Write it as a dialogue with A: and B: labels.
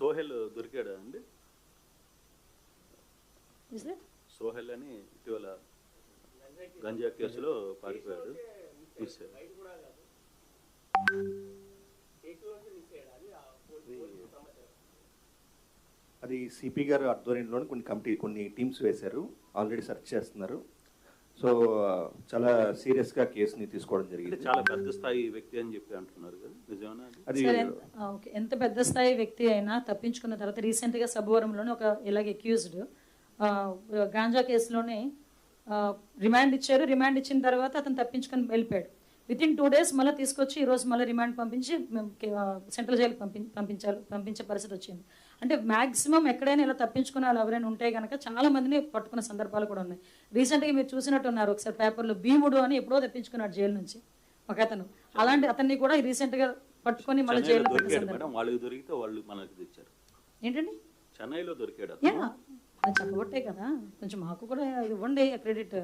A: సోహెల్ దొరికాడా అండి? సోహెల్ అని ఇటీవల గంజా కేసులో పారిపోయాడు, మిస్ అయ్యాడు.
B: అది సిపి గారు ఆధ్వర్యంలో కొన్ని టీమ్స్ వేశారు, ఆల్రెడీ సెర్చ్ చేస్తున్నారు. సో చాలా సీరియస్గా కేసుని తీసుకోవడం జరిగింది.
A: చాలా పెద్ద స్థాయి వ్యక్తి అని చెప్పి అంటున్నారు కదా, నిజమేనా అది?
C: ఎంత పెద్ద స్థాయి వ్యక్తి అయినా తప్పించుకున్న తర్వాత రీసెంట్గా సబ్బవరంలోనే ఒక ఇలాగ అక్యూజ్డ్ గాంజా కేసులోనే రిమాండ్ ఇచ్చారు. రిమాండ్ ఇచ్చిన తర్వాత అతను తప్పించుకొని వెళ్ళిపోయాడు. వితిన్ 2 days మళ్ళీ తీసుకొచ్చి ఈరోజు మళ్ళీ రిమాండ్ పంపించి సెంట్రల్ జైలుకి పంపించే పరిస్థితి వచ్చింది. అంటే మ్యాక్సిమం ఎక్కడైనా ఇలా తప్పించుకునే వాళ్ళు ఎవరైనా ఉంటే కనుక చాలా మందిని పట్టుకున్న సందర్భాలు కూడా ఉన్నాయి. రీసెంట్గా మీరు చూసినట్టున్నారు ఒకసారి పేపర్లో, భీముడు అని ఎప్పుడో తెప్పించుకున్నాడు జైలు నుంచి ఒక అతను. అలాంటి అతన్ని కూడా రీసెంట్గా పట్టుకొని మళ్ళీ జైల్లో ఏంటండి
A: చెన్నైలో దొరికాడు.
C: చెప్పబట్టే కదా, కొంచెం మాకు కూడా ఇవ్వండి క్రెడిట్.